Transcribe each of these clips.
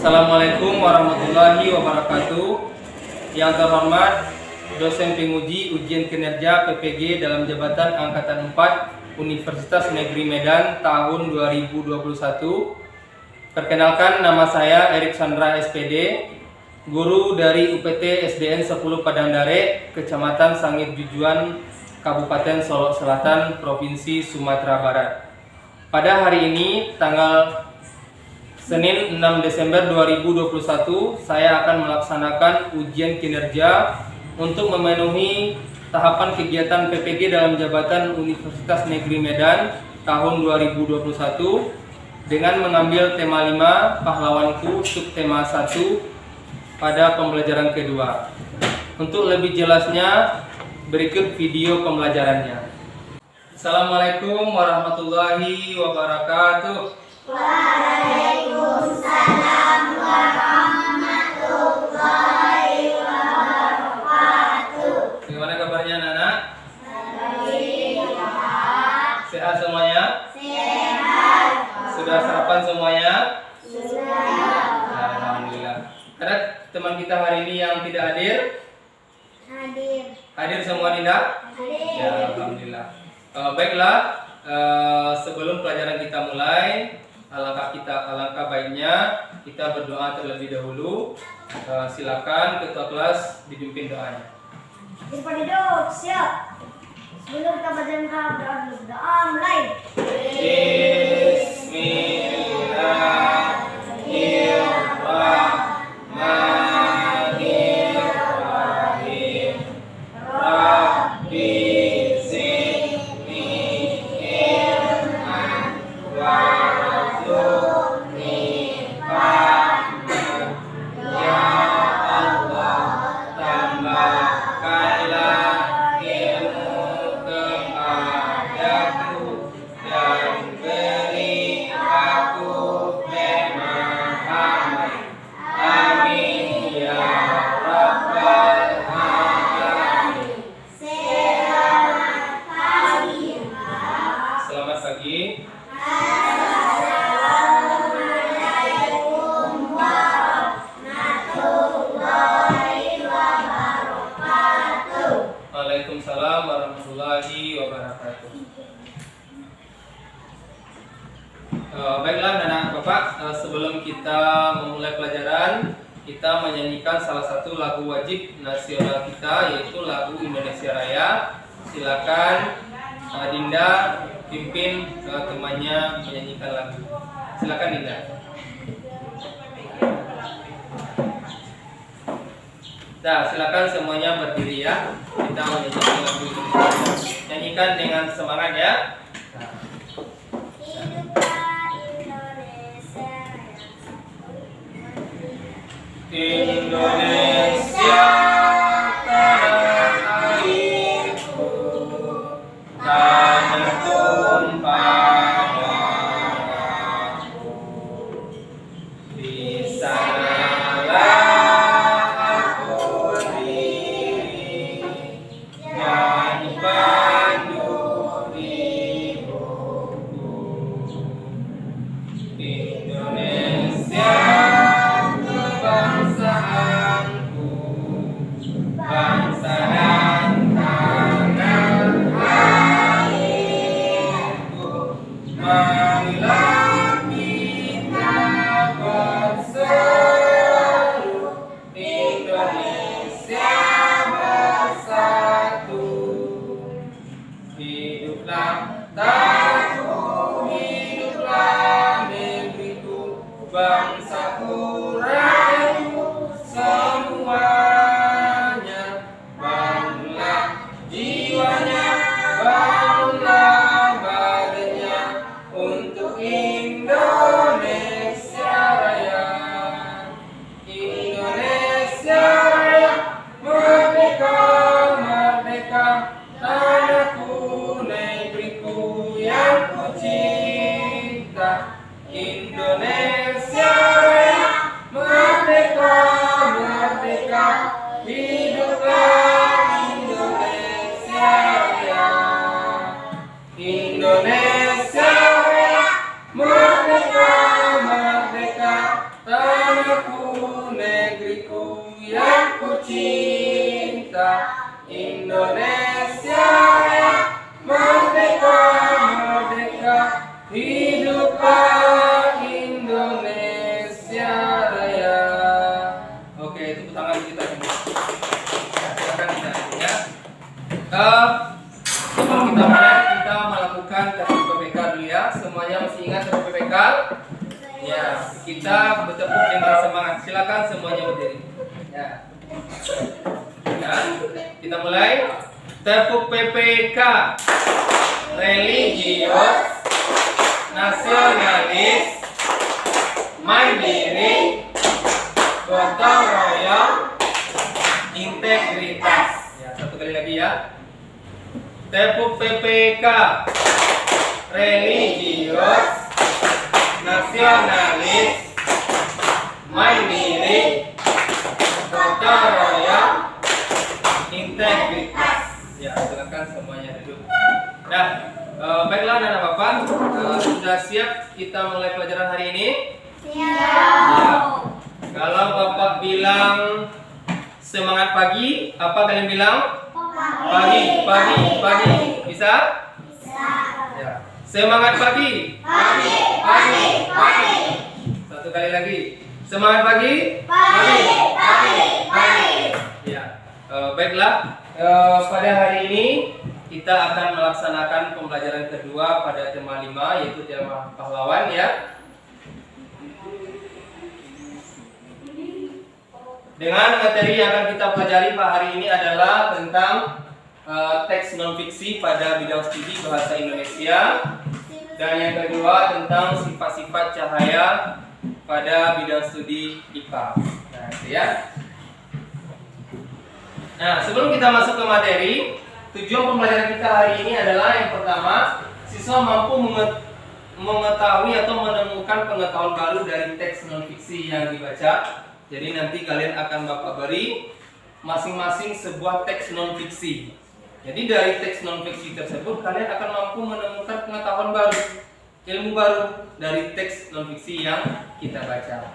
Assalamualaikum warahmatullahi wabarakatuh. Yang terhormat dosen penguji ujian kinerja PPG dalam jabatan Angkatan 4 Universitas Negeri Medan tahun 2021. Perkenalkan, nama saya Erik Sandra SPD, guru dari UPT SDN 10 Padangdare, Kecamatan Sangit Jujuan, Kabupaten Solok Selatan, Provinsi Sumatera Barat. Pada hari ini, tanggal Senin 6 Desember 2021, saya akan melaksanakan ujian kinerja untuk memenuhi tahapan kegiatan PPG dalam jabatan Universitas Negeri Medan tahun 2021 dengan mengambil tema 5 pahlawanku subtema 1 pada pembelajaran kedua. Untuk lebih jelasnya, berikut video pembelajarannya. Assalamualaikum warahmatullahi wabarakatuh. Waalaikumsalam warahmatullahi wabarakatuh. Bagaimana kabarnya anak-anak? Baik. Sehat semuanya? Sehat. Sudah sarapan semuanya? Sudah. Alhamdulillah. Ada teman kita hari ini yang tidak hadir? Hadir. Hadir semua tidak? Hadir. Ya, alhamdulillah. Baiklah, sebelum pelajaran kita mulai, alangkah baiknya kita berdoa terlebih dahulu. Silakan ketua kelas dipimpin doanya. Daripada duduk, siap. Sebelum kita berdoa, mulai. Bismillahirrahmanirrahim. Rabbi zidni ilman warzuqni fahman. Ya Allah, tambahkanlah ilmu kepadaku dan beri aku pemahaman. Amin ya rabbal alamin. Selamat pagi. Selamat pagi. Assalamualaikum warahmatullahi wabarakatuh. Waalaikumsalam warahmatullahi wabarakatuh. Baiklah anak bapak, sebelum kita memulai pelajaran, kita menyanyikan salah satu lagu wajib nasional kita, yaitu lagu Indonesia Raya. Silakan Dinda pimpin temannya menyanyikan lagu. Silakan Dinda. Nah, silakan semuanya berdiri ya. Kita menyanyikan lagu Indonesia Raya. Nyanyikan dengan semangat ya. Indonesia tanah airku, tanah tumpah darahku. Di sanalah aku berdiri, nyanyi pandu ibuku. Indonesia bangsaanku, bangsa dan tanah airku. Marilah kita berseru, Indonesia bersatu. Hiduplah tanahku, hiduplah negeriku, bangsaku, rakyatku semuanya. Bangunlah jiwanya, bangunlah badannya untuk Indonesia Raya. Indonesia Raya, merdeka, merdeka, tanahku, negeriku yang ku cinta. Indonesia Raya, merdeka, merdeka, hiduplah Indonesia Raya. Indonesia Raya, merdeka, merdeka, tanah cinta Indonesia Raya, merdeka, merdeka, hiduplah Indonesia Raya. Oke, tepuk tangan kita semua. Nah, silakan ya. Sebelum kita mulai, kita melakukan tes PPK dulu ya. Semuanya masih ingat tes PPK? Ya, kita bertepuk dengan semangat. Silakan semuanya berdiri. Ya. Ya, kita mulai. Tepuk PPK. Religius, nasionalis, mandiri, gotong royong, integritas. Ya, satu kali lagi ya. Tepuk PPK. Religius, nasionalis, mandiri, gotong royong, integritas. Ya, silakan semuanya duduk. Nah, baiklah anak bapak, sudah siap kita mulai pelajaran hari ini? Siap. Kalau bapak bilang semangat pagi, apa kalian bilang? Pagi, pagi, pagi. Bisa? Bisa. Ya. Semangat pagi. Pagi, pagi, pagi. Satu kali lagi. Semangat pagi. Pagi, pagi, pagi. Ya. Baiklah. Pada hari ini kita akan melaksanakan pembelajaran kedua pada tema 5, yaitu tema pahlawan ya. Dengan materi yang akan kita pelajari pada hari ini adalah tentang teks non fiksi pada bidang studi bahasa Indonesia, dan yang kedua tentang sifat-sifat cahaya pada bidang studi IPA. Nah, itu ya. Nah, sebelum kita masuk ke materi, tujuan pembelajaran kita hari ini adalah yang pertama, siswa mampu mengetahui atau menemukan pengetahuan baru dari teks non fiksi yang dibaca. Jadi nanti kalian akan bapak beri masing-masing sebuah teks non fiksi. Jadi dari teks non fiksi tersebut kalian akan mampu menemukan pengetahuan baru, ilmu baru dari teks non fiksi yang kita baca.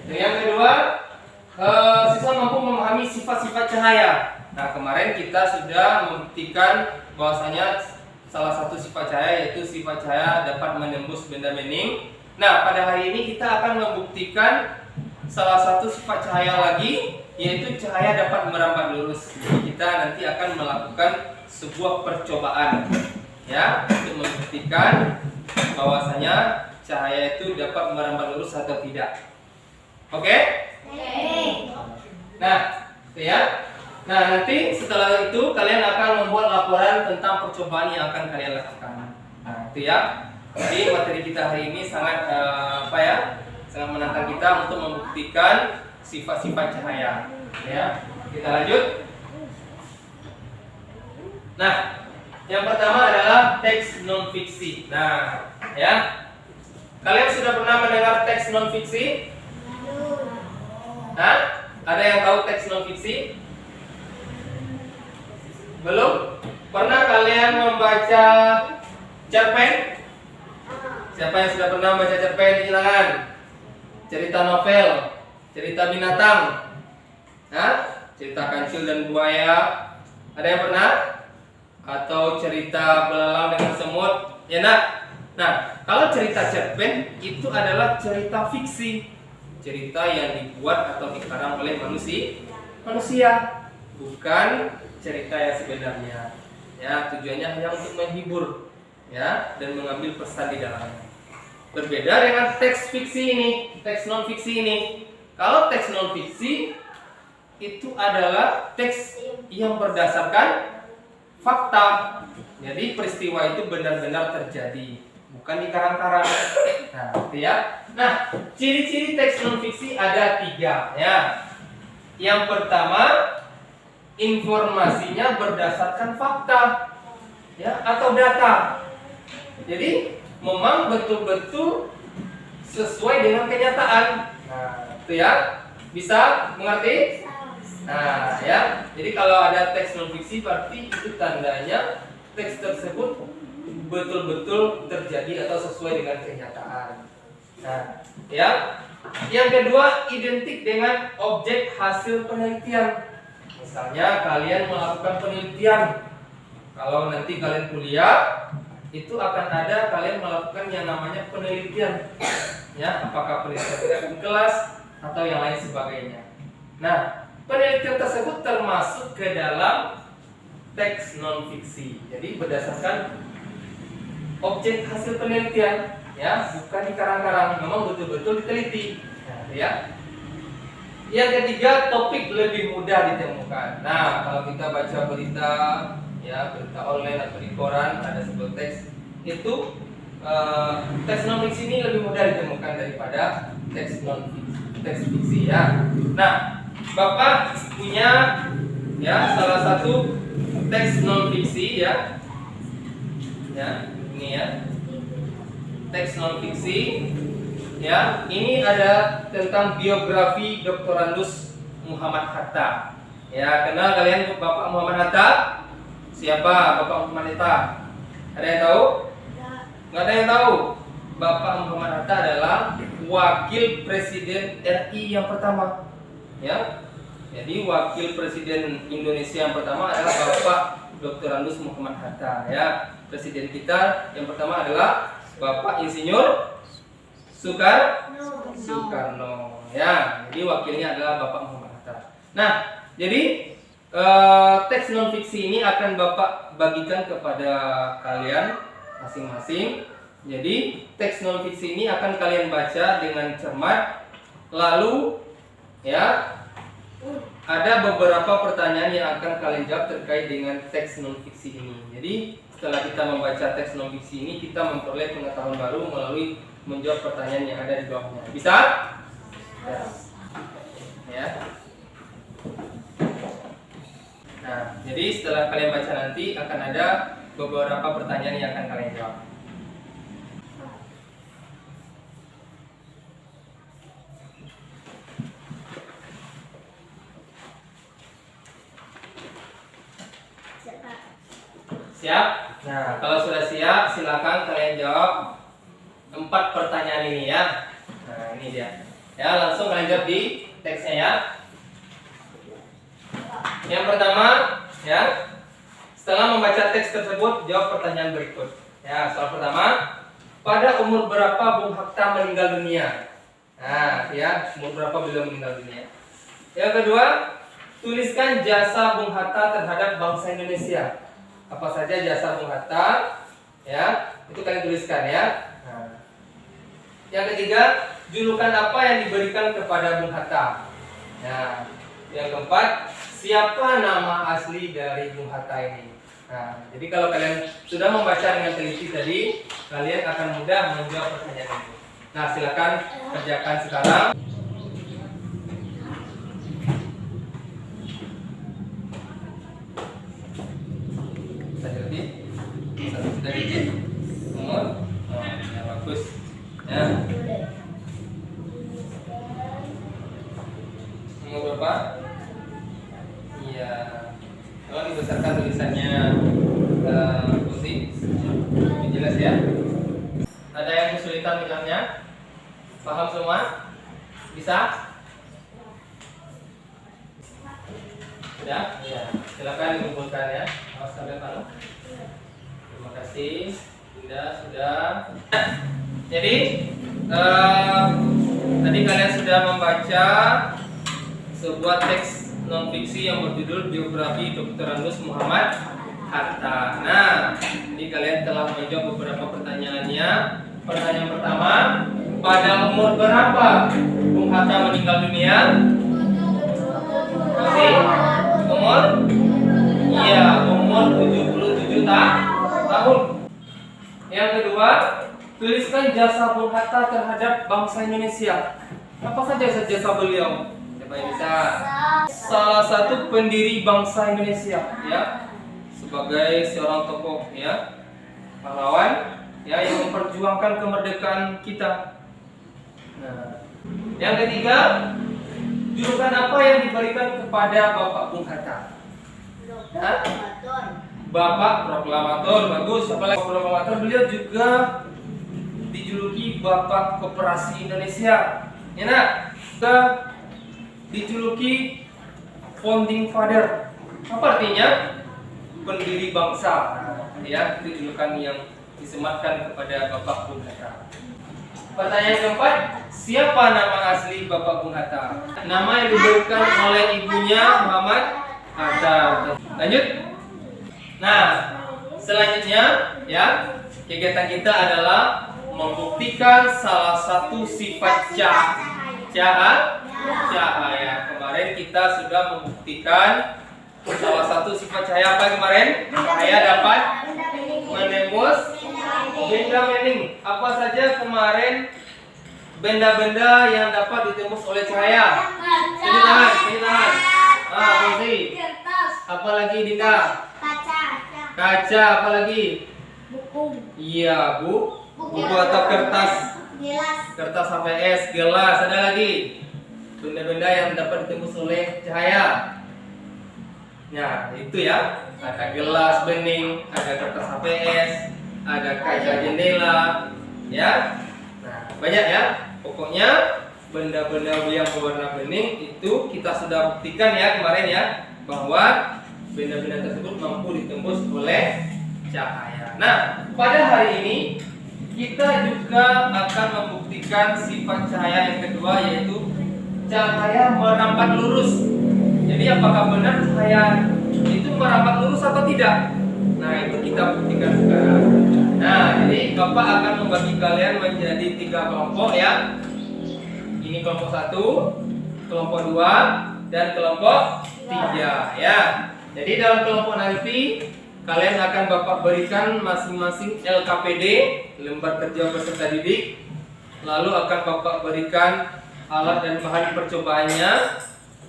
Dan yang kedua, siswa mampu memahami sifat-sifat cahaya. Nah, kemarin kita sudah membuktikan bahwasanya salah satu sifat cahaya yaitu sifat cahaya dapat menembus benda bening. Nah, pada hari ini kita akan membuktikan salah satu sifat cahaya lagi, yaitu cahaya dapat merambat lurus. Jadi kita nanti akan melakukan sebuah percobaan ya, untuk membuktikan bahwasanya cahaya itu dapat merambat lurus atau tidak. Oke? Nah, itu ya. Nah, nanti setelah itu kalian akan membuat laporan tentang percobaan yang akan kalian lakukan. Nah, itu ya. Jadi materi kita hari ini sangat sangat menantang kita untuk membuktikan sifat-sifat cahaya. Ya, kita lanjut. Nah, yang pertama adalah teks non fiksi. Nah, ya. Kalian sudah pernah mendengar teks non fiksi? Hah? Ada yang tahu teks non fiksi? Belum? Pernah kalian membaca cerpen? Siapa yang sudah pernah membaca cerpen? Silakan. Cerita novel, cerita binatang, cerita kancil dan buaya. Ada yang pernah? Atau cerita belalang dengan semut? Ya nak? Nah, kalau cerita cerpen itu adalah cerita fiksi, cerita yang dibuat atau dikarang oleh manusia, bukan cerita yang sebenarnya. Ya, tujuannya hanya untuk menghibur, ya, dan mengambil pesan di dalamnya. Berbeda dengan teks fiksi ini, teks non fiksi ini. Kalau teks non fiksi itu adalah teks yang berdasarkan fakta. Jadi peristiwa itu benar-benar terjadi, bukan dikarang-karang. Nah, gitu ya. Nah, ciri-ciri teks non fiksi ada 3 ya. Yang pertama, informasinya berdasarkan fakta ya, atau data. Jadi memang betul-betul sesuai dengan kenyataan. Nah, itu ya. Bisa mengerti? Nah, ya. Jadi kalau ada teks non fiksi berarti itu tandanya teks tersebut betul-betul terjadi atau sesuai dengan kenyataan. Nah, ya. Yang kedua, identik dengan objek hasil penelitian. Misalnya kalian melakukan penelitian. Kalau nanti kalian kuliah, itu akan ada kalian melakukan yang namanya penelitian. Ya, apakah penelitian di kelas atau yang lain sebagainya. Nah, penelitian tersebut termasuk ke dalam teks non fiksi. Jadi berdasarkan objek hasil penelitian, ya, bukan dikarang-karang, memang betul-betul diteliti. Nah, ya. Yang ketiga, topik lebih mudah ditemukan. Nah, kalau kita baca berita, ya, berita online atau di koran ada sebuah teks, itu teks non fiksi ini lebih mudah ditemukan daripada teks fiksi, ya. Nah, Bapak punya, ya, salah satu teks non fiksi, ya. Ya, ini ya. Teks non fiksi, ya. Ini ada tentang biografi Dr. Andus Muhammad Hatta. Ya, kenal kalian Bapak Muhammad Hatta? Siapa Bapak Muhammad Hatta? Ada yang tahu? Nggak ada yang tahu. Bapak Muhammad Hatta adalah wakil presiden RI yang pertama. Ya. Jadi wakil presiden Indonesia yang pertama adalah Bapak Dr. Andus Muhammad Hatta, ya. Presiden kita yang pertama adalah Bapak Insinyur Soekarno. Ya, jadi wakilnya adalah Bapak Muhammad Hatta. Nah, jadi teks non fiksi ini akan Bapak bagikan kepada kalian masing-masing. Jadi teks non fiksi ini akan kalian baca dengan cermat. Lalu, ya, ada beberapa pertanyaan yang akan kalian jawab terkait dengan teks non fiksi ini. Jadi setelah kita membaca teks non fiksi ini, kita memperoleh pengetahuan baru melalui menjawab pertanyaan yang ada di bawahnya. Bisa? Ya. Nah, jadi setelah kalian baca nanti akan ada beberapa pertanyaan yang akan kalian jawab. Siap? Nah, kalau sudah siap, silakan kalian jawab 4 pertanyaan ini, ya. Nah, ini dia. Ya, langsung kalian jawab di teksnya, ya. Yang pertama, ya, setelah membaca teks tersebut, jawab pertanyaan berikut. Ya, soal pertama, pada umur berapa Bung Hatta meninggal dunia? Nah, ya, umur berapa beliau meninggal dunia? Yang kedua, tuliskan jasa Bung Hatta terhadap bangsa Indonesia. Apa saja jasa Bung Hatta, ya, itu kalian tuliskan, ya. Nah. Yang ketiga, julukan apa yang diberikan kepada Bung Hatta? Nah, yang keempat, siapa nama asli dari Bung Hatta ini? Nah, jadi kalau kalian sudah membaca dengan teliti tadi, kalian akan mudah menjawab pertanyaan ini. Nah, silakan kerjakan sekarang. Dari umur, ya, bagus, ya. Umur berapa? Iya. Kalau dibesarkan tulisannya putih, lebih jelas, ya. Ada yang kesulitan misalnya? Paham semua? Bisa? Sudah? Iya. Silakan dikumpulkan, ya. Awas sampai panas. Terima kasih, sudah. Jadi tadi kalian sudah membaca sebuah teks non fiksi yang berjudul biografi Dr. Andus Muhammad Hatta. Nah, ini kalian telah menjawab beberapa pertanyaannya. Pertanyaan pertama, pada umur berapa Bung Hatta meninggal dunia? Masih? Umur? Iya, umur 77 tahun. Yang kedua, tuliskan jasa Bung Hatta terhadap bangsa Indonesia. Apa saja jasa beliau? Siapa yang bisa? Salah satu pendiri bangsa Indonesia, ya, sebagai seorang tokoh, ya, pahlawan, ya, yang memperjuangkan kemerdekaan kita. Nah, yang ketiga, julukan apa yang diberikan kepada Bapak Bung Hatta? Bapak Proklamator, bagus. Apalagi Proklamator, beliau juga dijuluki Bapak Koperasi Indonesia. Enak. Kita dijuluki founding father. Apa artinya? Pendiri bangsa. Ya, itu julukan yang disematkan kepada Bapak Bung Hatta. Pertanyaan keempat, siapa nama asli Bapak Bung Hatta? Nama yang diberikan oleh ibunya Muhammad Hatta. Lanjut. Nah, selanjutnya ya, kegiatan kita adalah membuktikan salah satu sifat cahaya. Kemarin kita sudah membuktikan salah satu sifat cahaya apa kemarin? Cahaya dapat menembus benda bening. Apa saja kemarin benda-benda yang dapat ditembus oleh cahaya? Ini tangan. Fungsi. Apa lagi Dinda? Kaca. Apa lagi? Buku. Iya, buku atau kertas. Kertas HVS, gelas. Ada lagi benda-benda yang dapat ditembus oleh cahaya. Nah, itu ya. Ada gelas bening, ada kertas HVS, ada kaca jendela, ya. Nah, banyak ya. Pokoknya benda-benda yang berwarna bening itu kita sudah buktikan ya kemarin ya, bahwa benda-benda tersebut mampu ditembus oleh cahaya. Nah, pada hari ini kita juga akan membuktikan sifat cahaya yang kedua, yaitu cahaya merambat lurus. Jadi apakah benar cahaya itu merambat lurus atau tidak? Nah, itu kita buktikan sekarang. Nah, jadi Bapak akan membagi kalian menjadi 3 kelompok ya. Ini kelompok 1, kelompok 2, dan kelompok 3 ya. Jadi dalam kelompok nanti kalian akan Bapak berikan masing-masing LKPD, lembar kerja peserta didik. Lalu akan Bapak berikan alat dan bahan percobaannya.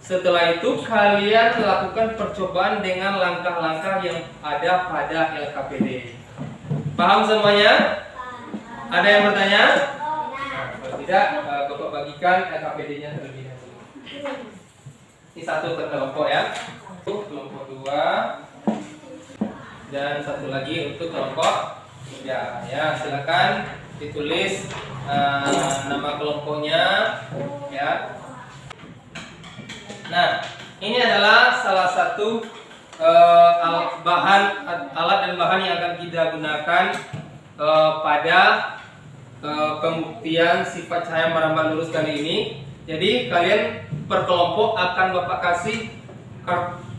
Setelah itu kalian lakukan percobaan dengan langkah-langkah yang ada pada LKPD. Paham semuanya? Ada yang bertanya? Nah, kalau tidak, Bapak bagikan LKPD-nya terlebih dahulu. Ini satu kelompok ya. Kelompok 2 dan satu lagi untuk kelompok 3 ya. Silakan ditulis nama kelompoknya ya. Nah, ini adalah salah satu alat dan bahan yang akan kita gunakan pada pembuktian sifat cahaya merambat lurus kali ini. Jadi kalian per kelompok akan Bapak kasih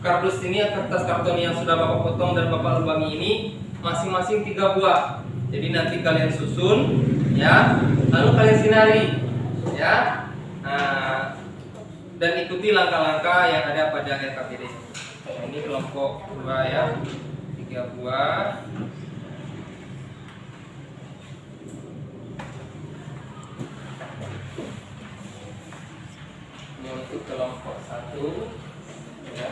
kardus ini, kertas karton yang sudah Bapak potong dan Bapak lubangi ini masing-masing 3 buah. Jadi nanti kalian susun ya, lalu kalian sinari ya. Nah, dan ikuti langkah-langkah yang ada pada LKPD. Ini kelompok 2 ya, 3 buah. Ini untuk kelompok 1 ya.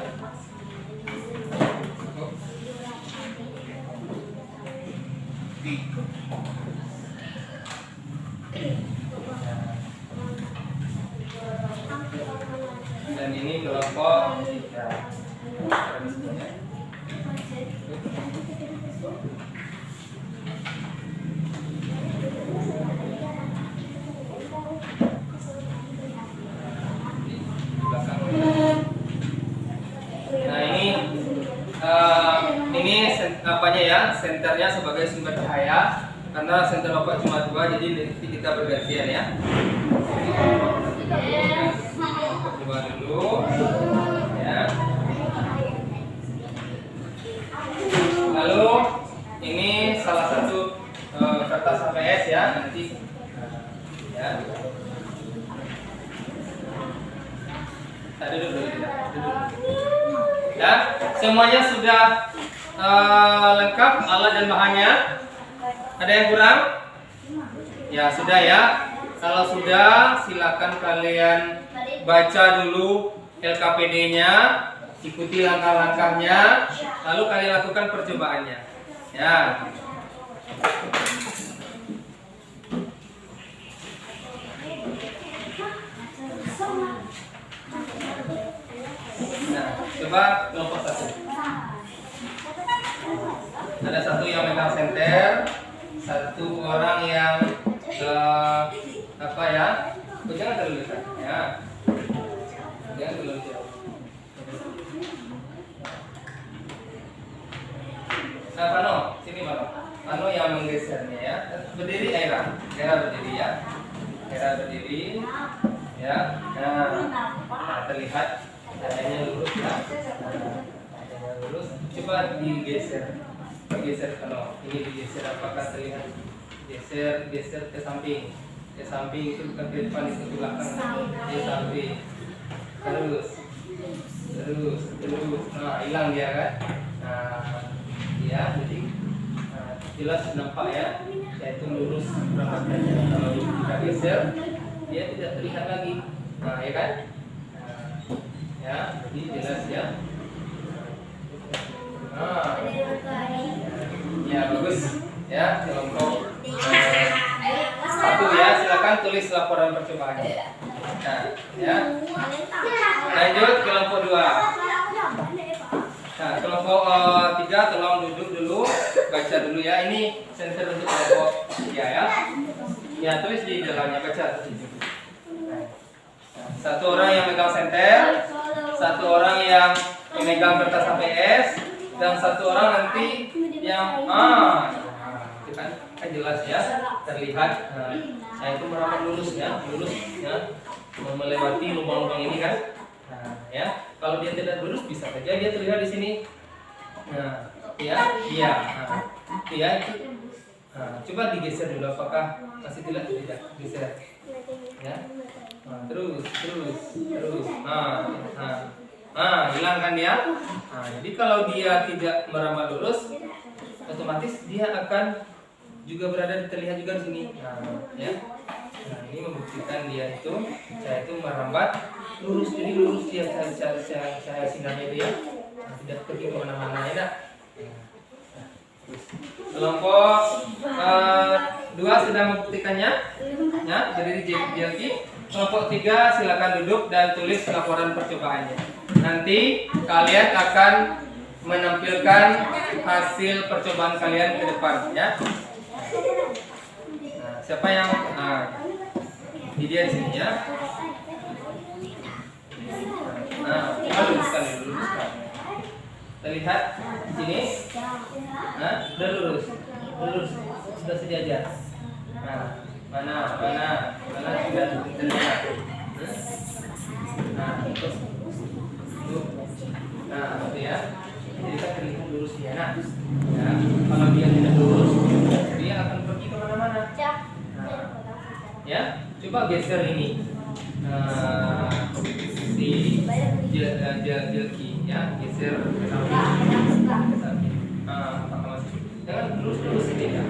Dan ini kelompok 3. Nah, ini apanya ya? Senternya sebagai sumber cahaya. Karena senter Bapak cuma 2, jadi nanti kita bergantian ya. Dua dulu ya. Lalu ini salah satu kertas HVS ya, nanti ya. Tadi dulu ya. Semuanya sudah lengkap alat dan bahannya. Ada yang kurang? Ya sudah ya. Kalau sudah, silakan kalian baca dulu LKPD-nya, ikuti langkah-langkahnya, lalu kalian lakukan percobaannya. Ya. Nah, coba kelompok 1. Ada satu yang megang senter, satu orang yang Jangan terlalu dekat. Ya. Jangan terlalu jauh. Nah, Pano, sini Pano. Pano yang menggesernya ya. Berdiri Era. Era berdiri ya. Era berdiri. Ya. Nah, terlihat dadanya lurus ya. Dadanya lurus. Coba digeser. Geser Pano. Ini digeser, apakah terlihat? Geser ke samping. Ke samping itu bukan ke depan, itu ke belakang. Ke samping. Terus. Nah, hilang dia kan. Nah, ya, jadi jelas nampak ya, yaitu lurus rambutnya. Kalau kita geser, dia tidak terlihat lagi. Nah, ya kan? Ya, jadi jelas ya. Nah, ya bagus ya, kelompok satu ya, silakan tulis laporan percobaannya. Nah, ya. Lanjut kelompok 2. Nah, kelompok 3 tolong duduk dulu, baca dulu ya. Ini sensor untuk kelompok 3 ya. Ya, tulis di dalamnya, baca. Nah, satu orang yang megang senter, satu orang yang memegang kertas HPS, dan satu orang nanti yang itu kan jelas ya, terlihat. Nah, itu merapat lurus ya, melewati lubang-lubang ini kan. Nah, ya, kalau dia tidak lurus bisa saja dia terlihat di sini. Nah, ya, iya. Nah, ya itu. Nah, coba digeser dulu, apakah masih tidak geser. Ya. Nah, terus. Hilang kan dia. Nah, jadi kalau dia tidak merapat lurus, otomatis dia akan juga terlihat juga di sini. Nah, ya. Nah, ini membuktikan dia itu, saya itu merambat lurus, jadi lurus dia saya sinarnya itu ya. Nah, tidak pergi kemana-mana ya. Nah, kelompok 2 sudah membuktikannya, ya, berdiri lagi. Kelompok 3 silakan duduk dan tulis laporan percobaannya. Nanti kalian akan menampilkan hasil percobaan kalian ke depan, ya. Nah, siapa yang di dia di sini ya. Nah, luruskan. Terlihat di sini. Nah, sudah lurus, sudah sejajar. Nah, mana sudah terlihat. Nah, terus. Nah, itu ya. Jadi kan terlihat lurus dia. Nah, ya, kalau dia tidak lurus, dia akan pergi kemana-mana. Nah, ya, coba geser ini. Si jelki ya, geser ke samping. Jangan lurus ini ya.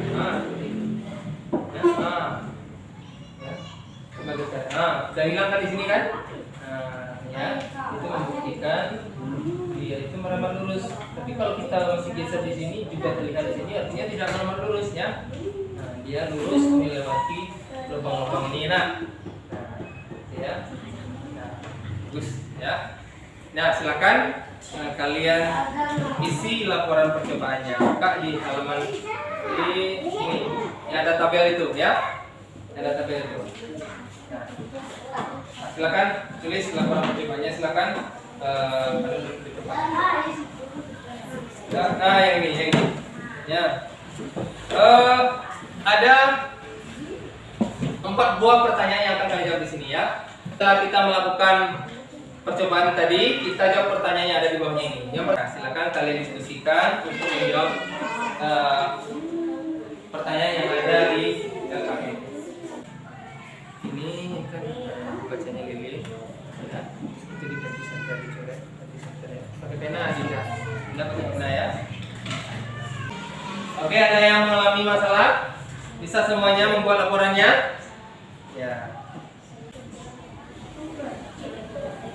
Coba geser. Sudah hilang kan di sini kan? Ya, itu membuktikan dia itu merapat lurus. Tapi kalau kita masih geser di sini juga terlihat di sini, artinya tidak merapat lurus ya. Nah, dia lurus melewati lubang-lubang ini. Nah, ya. Nah, bagus ya. Nah, silakan kalian isi laporan percobaannya. Buka di halaman di sini. Ya, ada tabel itu ya. Ada tabel itu. Nah, silakan tulis laporan percobaannya. Silakan di depan. Nah, yang ini. Ya. Ada 4 buah pertanyaan yang akan kalian jawab di sini ya. Setelah kita melakukan percobaan tadi, kita jawab pertanyaan yang ada di bawahnya ini. Yang pertama, silakan kalian diskusikan untuk menjawab pertanyaan yang ada di LKP. Ini kan bacanya Lili, ya. Itu diganti center, dicoret, ganti center ya. Pakai pena aja, tidak pakai pena ya. Oke, ada yang mengalami masalah? Bisa semuanya membuat laporannya? Ya.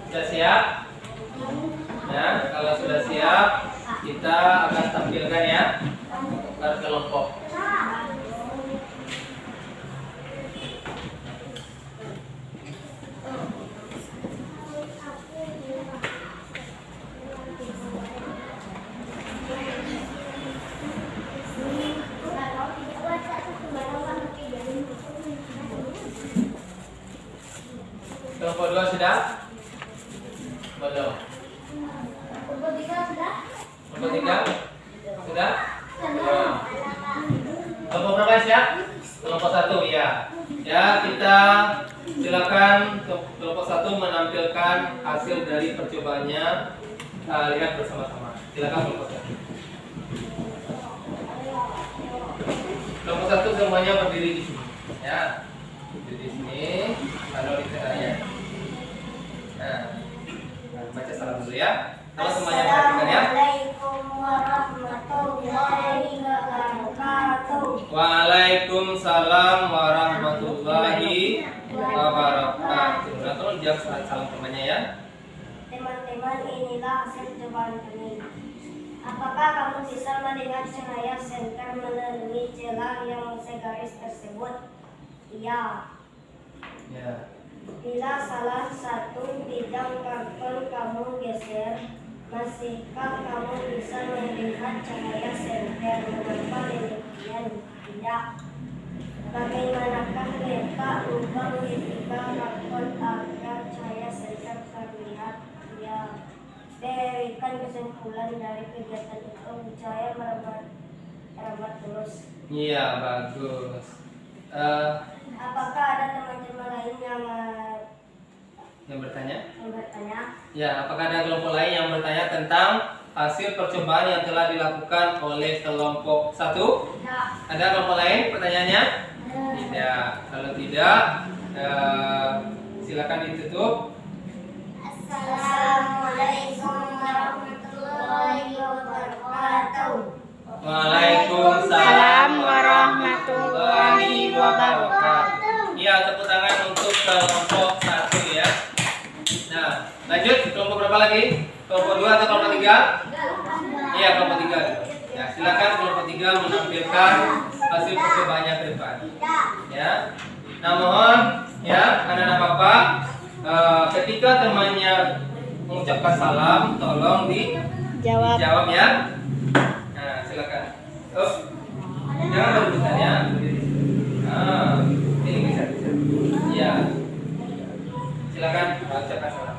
Sudah siap? Ya, kalau sudah siap, kita akan tampilkan ya per kelompok. Kelompok 2 sudah? Belum. Kelompok 3 sudah? Kelompok 3? Sudah? Belum. Kelompok berapa ya? Kelompok 1 ya. Ya, kita silakan kelompok 1 menampilkan hasil dari percobaannya. Lihat bersama-sama. Silakan kelompok 1. Kelompok 1 semuanya berdiri di sini. Ya. Berdiri di sini. Kalau di tengahnya. Nah, baca salam dulu ya. Kalau semuanya perhatikan ya. Assalamualaikum warahmatullahi wabarakatuh. Waalaikumsalam warahmatullahi wabarakatuh. Nah, tolong jawab salam temannya ya. Teman-teman, inilah hasil cobaan kami. Apakah kamu bisa melihat cahaya senter melalui celah yang segaris tersebut? Iya. Ya. Bila salah satu bidang karton kamu geser, masihkah kamu bisa melihat cahaya senter? Mengapa demikian? Tidak. Bagaimanakah letak lubang di tiga karton agar cahaya senter terlihat? Ya. Berikan kesimpulan dari kegiatan itu. Cahaya merambat terus. Iya, bagus. Apakah ada teman-teman lain Yang bertanya? yang bertanya? Ya, apakah ada kelompok lain yang bertanya tentang hasil percobaan yang telah dilakukan oleh kelompok 1? Tidak. Ada kelompok lain pertanyaannya? Tidak. Kalau tidak, silakan ditutup. Assalamualaikum warahmatullahi wabarakatuh. Waalaikumsalam warahmatullahi wabarakatuh. Iya, tepuk tangan untuk kelompok 1 ya. Nah, lanjut kelompok berapa lagi? Kelompok 2 atau kelompok 3? Iya, kelompok 3. Ya, silakan kelompok 3 menampilkan hasil percobaannya ke depan. Ya. Nah, mohon ya, anak-anak Bapak, ketika temannya mengucapkan salam, tolong dijawab ya. Nah, silakan. Oh, jangan berebutan ya. Ini bisa. Iya. Silakan ucapkan salam.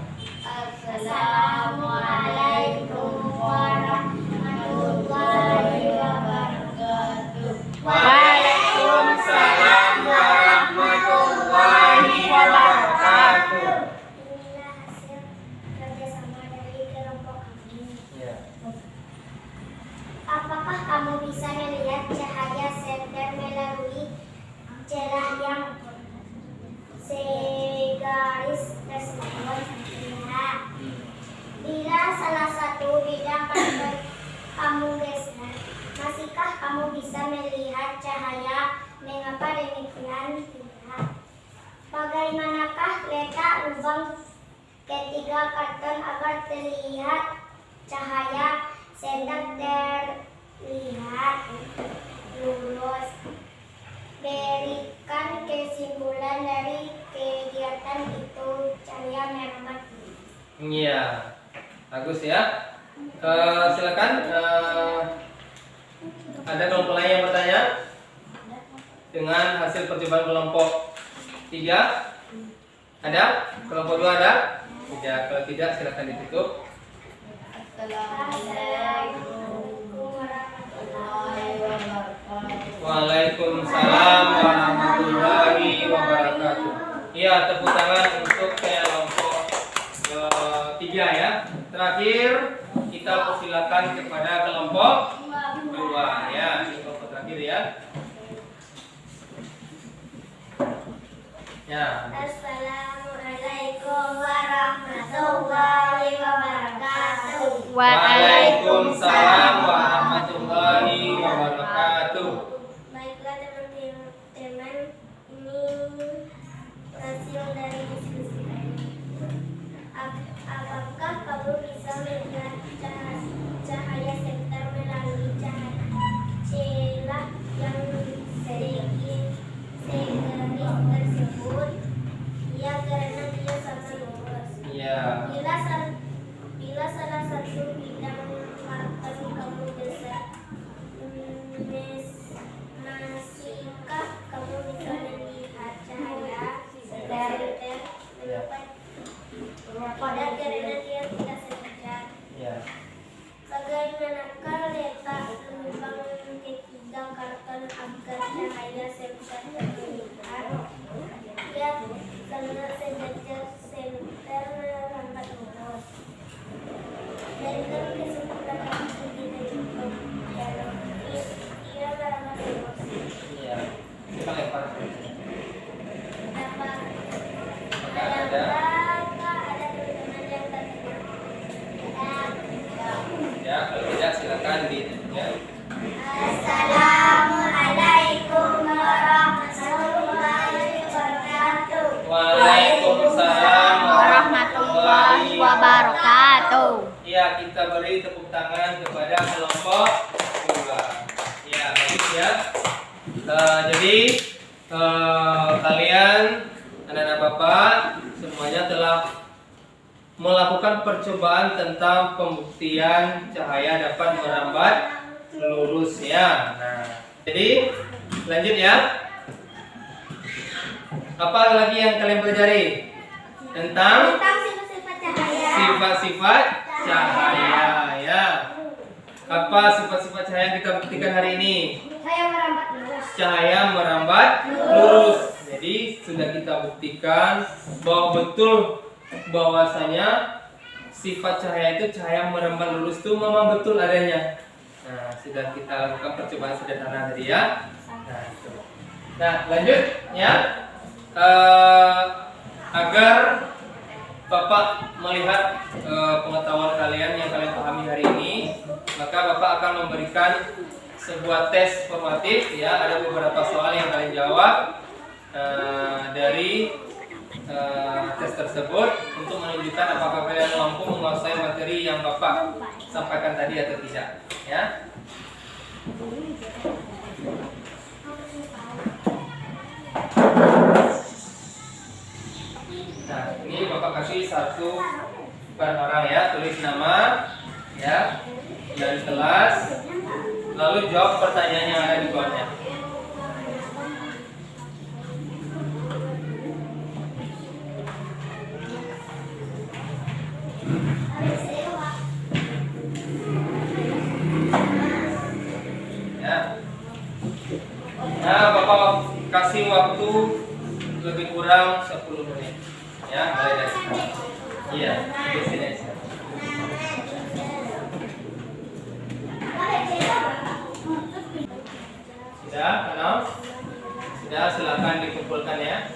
Assalamualaikum warahmatullahi wabarakatuh. Waalaikumsalam warahmatullahi wabarakatuh. Inilah hasil kerjasama dari kelompok kami. Ya. Apakah kamu bisa melihat cahaya senter melalui celah yang segaris tersebut? Tidak. Bila salah satu bidang karton kamu geser, masihkah kamu bisa melihat cahaya? Mengapa demikian? Tidak. Bagaimanakah letak lubang ketiga karton agar terlihat cahaya senter terlihat lurus? Berikan kesimpulan dari kegiatan itu. Cahaya merambat. Iya. Bagus ya. Silakan. Ada kelompok lain yang bertanya dengan hasil percobaan kelompok 3? Ada? Kelompok 2 ada? Tidak. Kalau tidak, silakan ditutup. Assalamualaikum warahmatullahi wabarakatuh. Waalaikumsalam warahmatullahi wabarakatuh. Iya, tepuk tangan untuk kelompok 3 ya. Terakhir, kita persilakan kepada kelompok 2 ya. Ini kelompok terakhir ya. Ya. Assalamualaikum warahmatullahi wabarakatuh. Waalaikumsalam warahmatullahi wabarakatuh. Baiklah teman-teman, ini hasil dari diskusi kami. Apakah kamu bisa melihat cahaya senter melalui celah yang segaris tersebut? Iya, karena dia sama lurus. Iya. Bila salah satu bidang karton kamu geser, masihkah kamu bisa melihat cahaya senter Jadi kalian anak-anak Bapak semuanya telah melakukan percobaan tentang pembuktian cahaya dapat merambat lurus ya. Nah, jadi lanjut ya. Apa lagi yang kalian pelajari tentang sifat-sifat cahaya. sifat-sifat cahaya ya. Apa sifat-sifat cahaya yang kita buktikan hari ini? Cahaya merambat lurus. Cahaya merambat lurus. Jadi sudah kita buktikan bahwa betul bahwasanya sifat cahaya itu cahaya merambat lurus itu memang betul adanya. Nah, sudah kita lakukan percobaan sederhana tadi ya. Nah, lanjut ya. Agar Bapak melihat pengetahuan kalian yang kalian pahami hari ini, maka Bapak akan memberikan sebuah tes formatif ya. Ada beberapa soal yang kalian jawab dari tes tersebut untuk menunjukkan apakah kalian mampu menguasai materi yang Bapak sampaikan tadi atau tidak ya. Nah, ini Bapak kasih satu per orang ya, tulis nama ya dan kelas, lalu jawab pertanyaan yang ada di bawahnya. Ya. Nah, Bapak kasih waktu lebih kurang 10 menit. Ya, mulai dari sekarang. Iya, di sini aja. Sudah, kenal? Sudah, silakan dikumpulkan ya.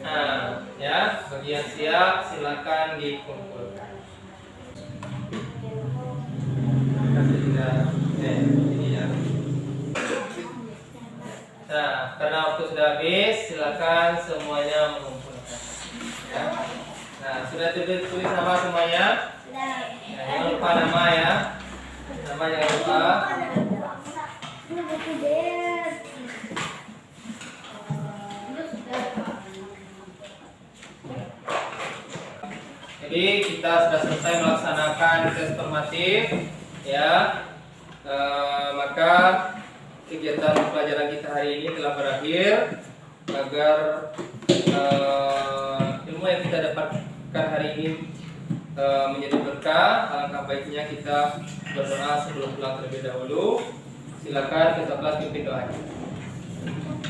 Nah, ya, bagian siap, silakan dikumpulkan. Ini ya. Nah, karena waktu sudah habis, silakan semuanya mengumpulkan. Ya. Nah, sudah tulis nama semuanya. Nah, jangan lupa nama ya. Nama jangan lupa. Jadi kita sudah selesai melaksanakan tes formatif, ya. Maka kegiatan pelajaran kita hari ini telah berakhir. Agar ilmu yang kita dapatkan hari ini menjadi berkah, alangkah baiknya kita berdoa sebelum pulang terlebih dahulu. Silakan kita kelas pimpin doanya.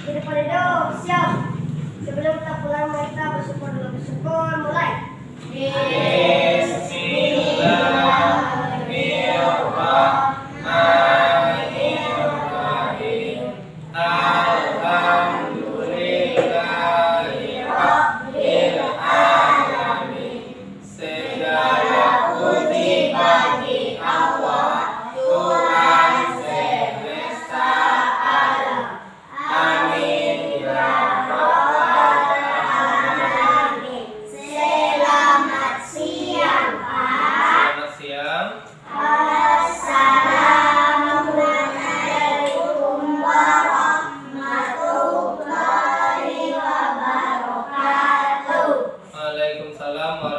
Kita pada doa, siap. Sebelum kita pulang kita bersyukur dulu, bersyukur mulai. Bismillahirrahmanirrahim. Alhamdulillahirabbil alamin. Segala puji bagi Allah, Tuhan semesta alam. Amin ya rabbal alamin. Selamat siang, Pak. Selamat siang. Assalamualaikum warahmatullahi wabarakatuh. Waalaikumsalam warahmatullahi